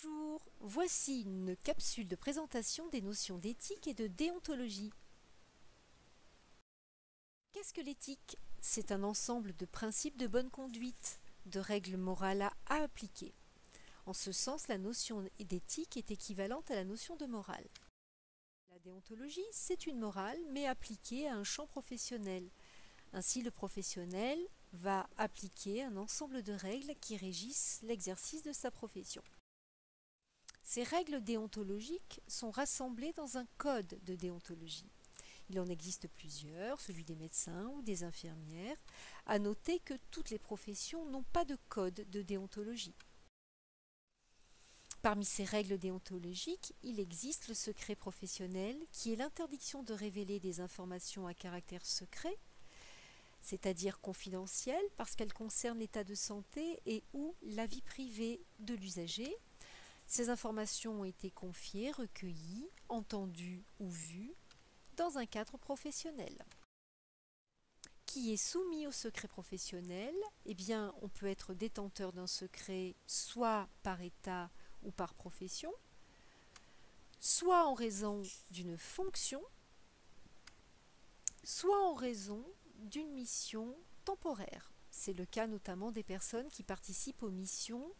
Bonjour, voici une capsule de présentation des notions d'éthique et de déontologie. Qu'est-ce que l'éthique? C'est un ensemble de principes de bonne conduite, de règles morales à appliquer. En ce sens, la notion d'éthique est équivalente à la notion de morale. La déontologie, c'est une morale, mais appliquée à un champ professionnel. Ainsi, le professionnel va appliquer un ensemble de règles qui régissent l'exercice de sa profession. Ces règles déontologiques sont rassemblées dans un code de déontologie. Il en existe plusieurs, celui des médecins ou des infirmières. À noter que toutes les professions n'ont pas de code de déontologie. Parmi ces règles déontologiques, il existe le secret professionnel, qui est l'interdiction de révéler des informations à caractère secret, c'est-à-dire confidentielles parce qu'elles concernent l'état de santé et ou la vie privée de l'usager. Ces informations ont été confiées, recueillies, entendues ou vues dans un cadre professionnel. Qui est soumis au secret professionnel? Eh bien, on peut être détenteur d'un secret soit par état ou par profession, soit en raison d'une fonction, soit en raison d'une mission temporaire. C'est le cas notamment des personnes qui participent aux missions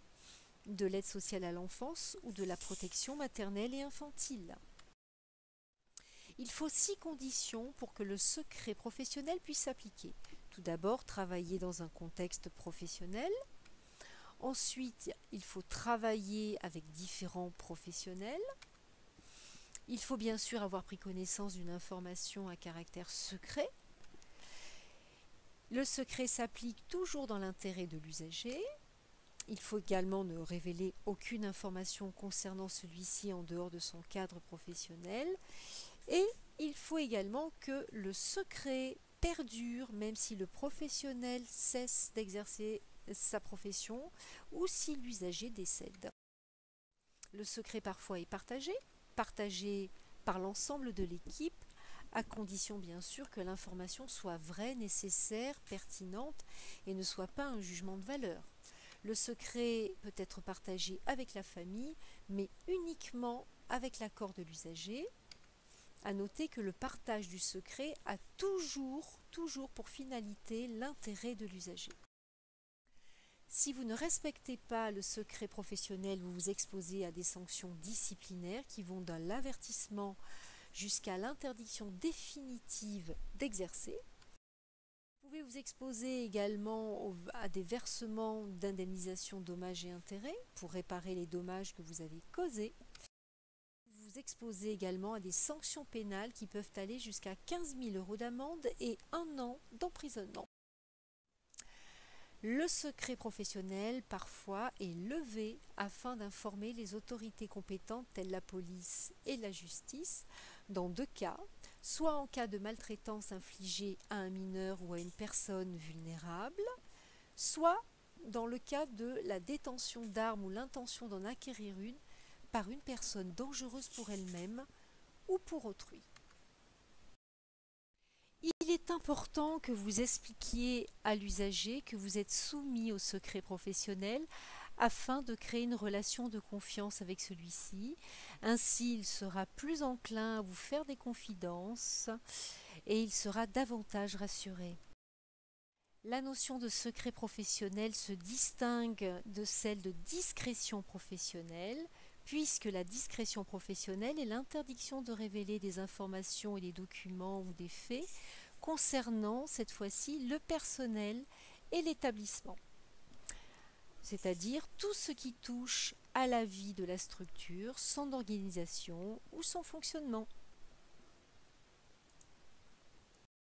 de l'aide sociale à l'enfance ou de la protection maternelle et infantile. Il faut 6 conditions pour que le secret professionnel puisse s'appliquer. Tout d'abord, travailler dans un contexte professionnel. Ensuite, il faut travailler avec différents professionnels. Il faut bien sûr avoir pris connaissance d'une information à caractère secret. Le secret s'applique toujours dans l'intérêt de l'usager. Il faut également ne révéler aucune information concernant celui-ci en dehors de son cadre professionnel. Et il faut également que le secret perdure même si le professionnel cesse d'exercer sa profession ou si l'usager décède. Le secret parfois est partagé par l'ensemble de l'équipe, à condition bien sûr que l'information soit vraie, nécessaire, pertinente et ne soit pas un jugement de valeur. Le secret peut être partagé avec la famille, mais uniquement avec l'accord de l'usager. À noter que le partage du secret a toujours pour finalité l'intérêt de l'usager. Si vous ne respectez pas le secret professionnel, vous vous exposez à des sanctions disciplinaires qui vont de l'avertissement jusqu'à l'interdiction définitive d'exercer. Vous pouvez vous exposer également à des versements d'indemnisation dommages et intérêts pour réparer les dommages que vous avez causés. Vous vous exposez également à des sanctions pénales qui peuvent aller jusqu'à 15 000 € d'amende et 1 an d'emprisonnement. Le secret professionnel, parfois, est levé afin d'informer les autorités compétentes telles la police et la justice dans 2 cas, soit en cas de maltraitance infligée à un mineur ou à une personne vulnérable, soit dans le cas de la détention d'armes ou l'intention d'en acquérir une par une personne dangereuse pour elle-même ou pour autrui. Il est important que vous expliquiez à l'usager que vous êtes soumis au secret professionnel afin de créer une relation de confiance avec celui-ci. Ainsi, il sera plus enclin à vous faire des confidences et il sera davantage rassuré. La notion de secret professionnel se distingue de celle de discrétion professionnelle, puisque la discrétion professionnelle est l'interdiction de révéler des informations et des documents ou des faits concernant cette fois-ci le personnel et l'établissement, c'est-à-dire tout ce qui touche à la vie de la structure, son organisation ou son fonctionnement.